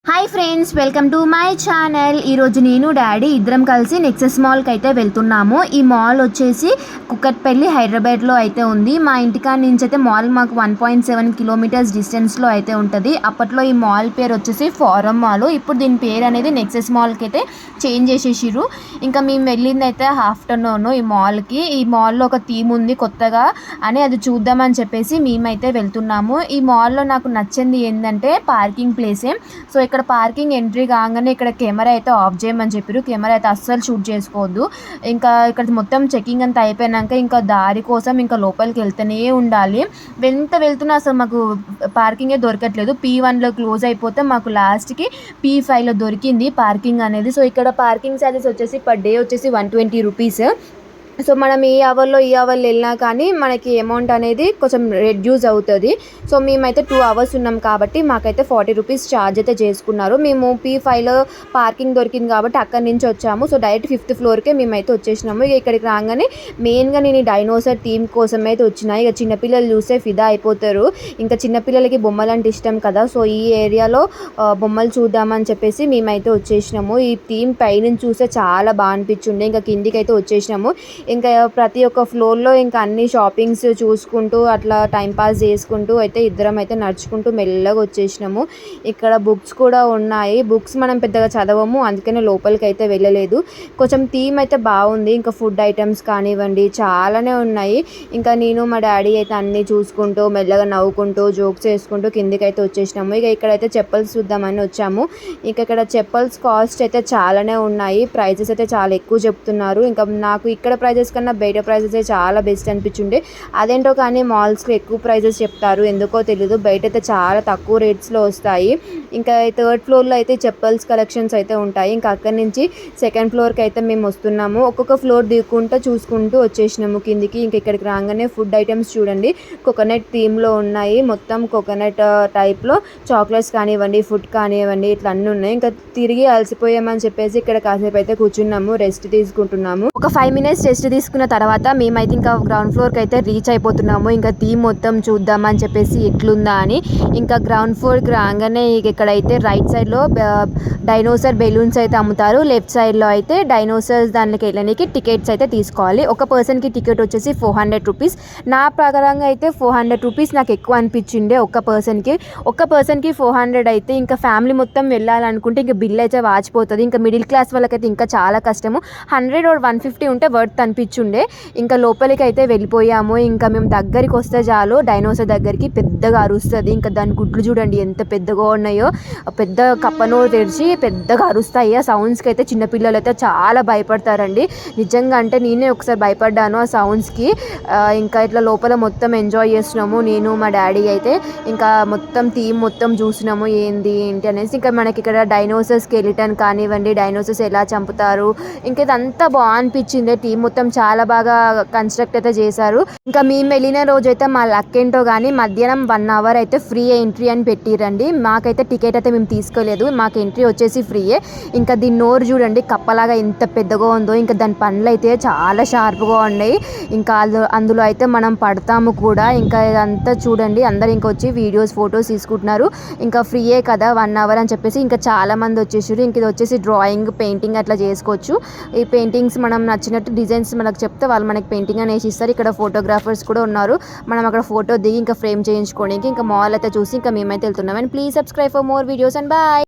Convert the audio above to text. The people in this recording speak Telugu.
Hi friends, welcome to my channel. ఈరోజు నేను డాడీ ఇద్దరం కలిసి నెక్సెస్ మాల్కి అయితే వెళ్తున్నాము. ఈ మాల్ వచ్చేసి కుక్కట్పల్లి హైదరాబాద్లో అయితే ఉంది. మా ఇంటికాడ నుంచి అయితే మాల్ మాకు 1.7 కిలోమీటర్స్ డిస్టెన్స్లో అయితే ఉంటుంది. అప్పట్లో ఈ మాల్ పేరు వచ్చేసి ఫారం మాల్. ఇప్పుడు దీని పేరు అనేది నెక్సెస్ మాల్కి అయితే చేంజ్ చేసేసిర్రు. ఇంకా మేము వెళ్ళింది అయితే ఆఫ్టర్నూన్ ఈ మాల్కి. ఈ మాల్లో ఒక థీమ్ ఉంది కొత్తగా అని, అది చూద్దామని చెప్పేసి మేమైతే వెళ్తున్నాము. ఈ మాల్లో నాకు నచ్చింది ఏంటంటే పార్కింగ్ ప్లేసే. సో ఇక్కడ పార్కింగ్ ఎంట్రీ కాగానే ఇక్కడ కెమెరా అయితే ఆఫ్ చేయమని చెప్పారు. కెమెరా అయితే అస్సలు షూట్ చేసుకోవద్దు. ఇంకా ఇక్కడ మొత్తం చెకింగ్ అంతా అయిపోయినాక ఇంకా దారి కోసం ఇంకా లోపలికి వెళ్తూనే ఉండాలి. వెళ్తున్నా అసలు మాకు పార్కింగే దొరకట్లేదు. P1లో క్లోజ్ అయిపోతే మాకు లాస్ట్కి P5లో దొరికింది పార్కింగ్ అనేది. సో ఇక్కడ పార్కింగ్ ఛార్జెస్ వచ్చేసి పర్ డే వచ్చేసి 120 రూపీస్. సో మనం ఈ అవర్లో వెళ్ళినా కానీ మనకి అమౌంట్ అనేది కొంచెం రెడ్యూస్ అవుతుంది. సో మేమైతే 2 అవర్స్ ఉన్నాం కాబట్టి మాకైతే 40 రూపీస్ ఛార్జ్ అయితే చేసుకున్నారు. మేము P5లో పార్కింగ్ దొరికింది కాబట్టి అక్కడి నుంచి వచ్చాము. సో డైరెక్ట్ 5th ఫ్లోర్కే మేమైతే వచ్చేసినాము. ఇక ఇక్కడికి రాగానే మెయిన్గా నేను ఈ డైనోసార్ థీమ్ కోసం అయితే వచ్చినాయి. ఇక చిన్నపిల్లలు చూస్తే ఫిదా అయిపోతారు. ఇంకా చిన్నపిల్లలకి బొమ్మలు అంటే ఇష్టం కదా. సో ఈ ఏరియాలో బొమ్మలు చూద్దామని చెప్పేసి మేమైతే వచ్చేసినాము. ఈ థీమ్ పైనుంచి చూస్తే చాలా బాగా అనిపించిండే. ఇంకా కిందికి అయితే వచ్చేసినాము. ఇంకా ప్రతి ఒక్క ఫ్లోర్లో ఇంకా అన్ని షాపింగ్స్ చూసుకుంటూ అట్లా టైంపాస్ చేసుకుంటూ అయితే ఇద్దరం అయితే నడుచుకుంటూ మెల్లగా వచ్చేసినాము. ఇక్కడ బుక్స్ కూడా ఉన్నాయి. బుక్స్ మనం పెద్దగా చదవము, అందుకనే లోపలికి అయితే వెళ్ళలేదు. కొంచెం థీమ్ అయితే బాగుంది. ఇంకా ఫుడ్ ఐటమ్స్ కానివ్వండి చాలానే ఉన్నాయి. ఇంకా నేను మా డాడీ అయితే అన్నీ చూసుకుంటూ మెల్లగా నవ్వుకుంటూ జోక్స్ వేసుకుంటూ కిందికి అయితే వచ్చేసినాము. ఇక ఇక్కడైతే చెప్పల్స్ చూద్దామని వచ్చాము. ఇంకా ఇక్కడ చెప్పల్స్ కాస్ట్ అయితే చాలానే ఉన్నాయి. ప్రైజెస్ అయితే చాలా ఎక్కువ చెప్తున్నారు. ఇంకా నాకు ఇక్కడ ప్రైజెస్ కన్నా బయట ప్రైజెస్ చాలా బెస్ట్ అనిపించుండే. అదేంటో కానీ మాల్స్లో ఎక్కువ ప్రైజెస్ చెప్తారు, ఎందుకో తెలీదు. బయట అయితే చాలా తక్కువ రేట్స్లో వస్తాయి. ఇంకా 3rd ఫ్లోర్లో అయితే చెప్పల్స్ కలెక్షన్స్ అయితే ఉంటాయి. ఇంకా అక్కడి నుంచి 2nd ఫ్లోర్కి అయితే మేము వస్తున్నాము. ఒక్కొక్క ఫ్లోర్ దిగుకుంటూ చూసుకుంటూ వచ్చేసినాము కిందికి. ఇంకా ఇక్కడికి రాగానే ఫుడ్ ఐటమ్స్ చూడండి, కోకోనట్ థీమ్లో ఉన్నాయి. మొత్తం కోకోనట్ టైప్లో చాక్లెట్స్ కానివ్వండి, ఫుడ్ కానివ్వండి, ఇట్లా అన్నీ ఉన్నాయి. ఇంకా తిరిగి అలసిపోయామని చెప్పేసి ఇక్కడ కాసేపు అయితే కూర్చున్నాము, రెస్ట్ తీసుకుంటున్నాము. ఒక 5 మినిట్స్ రెస్ట్ తీసుకున్న తర్వాత మేమైతే ఇంకా గ్రౌండ్ ఫ్లోర్కి అయితే రీచ్ అయిపోతున్నాము. ఇంకా థీమ్ మొత్తం చూద్దామని చెప్పేసి ఎట్లుందా అని. ఇంకా గ్రౌండ్ ఫ్లోర్కి రాగానే ఇక్కడైతే రైట్ సైడ్లో డైనోసార్ బెలూన్స్ అయితే అమ్ముతారు. లెఫ్ట్ సైడ్లో అయితే డైనోసార్స్ దానికి వెళ్ళడానికి టికెట్స్ అయితే తీసుకోవాలి. ఒక పర్సన్కి టికెట్ వచ్చేసి 400 రూపీస్. నా ప్రకారంగా అయితే 400 రూపీస్ నాకు ఎక్కువ అనిపించిండే ఒక్క పర్సన్కి 400 అయితే ఇంకా ఫ్యామిలీ మొత్తం వెళ్ళాలనుకుంటే ఇంకా బిల్ అయితే వాచిపోతుంది. ఇంకా మిడిల్ క్లాస్ వాళ్ళకైతే ఇంకా చాలా కష్టము. 100 or 150 ఉంటే వర్త్ అనిపించుండే. ఇంకా లోపలికి అయితే వెళ్ళిపోయాము. ఇంకా మేము దగ్గరికి వస్తే చాలు డైనోసార్ దగ్గరికి పెద్దగా అరుస్తుంది. ఇంకా దాని గుడ్లు చూడండి ఎంత పెద్దగా ఉన్నాయో. పెద్ద కప్పనో తెరిచి పెద్దగా అరుస్తాయి. ఆ సౌండ్స్కి అయితే చిన్నపిల్లలు అయితే చాలా భయపడతారండి. నిజంగా అంటే నేనే ఒకసారి భయపడ్డాను ఆ సౌండ్స్కి. ఇంకా ఇట్లా లోపల మొత్తం ఎంజాయ్ చేస్తున్నాము నేను మా డాడీ అయితే. ఇంకా మొత్తం థీమ్ మొత్తం చూసినాము ఏంటి అనేసి. ఇంకా మనకి ఇక్కడ డైనోసార్ స్కెలిటన్ కానివ్వండి, డైనోసార్స్ ఎలా చంపుతారు, ఇంకా ఇదంతా బాగా అనిపించింది. థీమ్ మొత్తం చాలా బాగా కన్స్ట్రక్ట్ అయితే చేశారు. ఇంకా మేము వెళ్ళిన రోజు అయితే మా లక్ ఏంటో కానీ మధ్యాహ్నం 1 అవర్ అయితే ఫ్రీ ఎంట్రీ అని పెట్టిరండి. మాకైతే టికెట్ అయితే మేము తీసుకోలేదు, మాకు ఎంట్రీ వచ్చేసి ఫ్రీయే. ఇంకా దీని నోరు చూడండి కప్పలాగా ఎంత పెద్దగా ఉందో. ఇంకా దాని పండ్లు అయితే చాలా షార్ప్గా ఉన్నాయి. ఇంకా అందులో అయితే మనం పడతాము కూడా. ఇంకా ఇదంతా చూడండి, అందరు ఇంకా వచ్చి వీడియోస్ ఫొటోస్ తీసుకుంటున్నారు. ఇంకా ఫ్రీయే కదా 1 అవర్ అని చెప్పేసి ఇంకా చాలా మంది వచ్చేసారు. ఇంక ఇది వచ్చేసి డ్రాయింగ్, పెయింటింగ్ అట్లా చేసుకోవచ్చు. ఈ పెయింటింగ్స్ మనం నచ్చినట్టు డిజైన్స్ మనకు చెప్తే వాళ్ళు మనకి పెయింటింగ్ అని వేసి ఇస్తారు. ఇక్కడ ఫోటోగ్రాఫర్స్ కూడా ఉన్నారు. మనం అక్కడ ఫోటో దిగి ఇంకా ఫ్రేమ్ చేయించుకోవడానికి ఇంకా మాల్ అయితే చూసి ఇంకా మేమైతే వెళ్తున్నాం. And please subscribe for more videos and bye.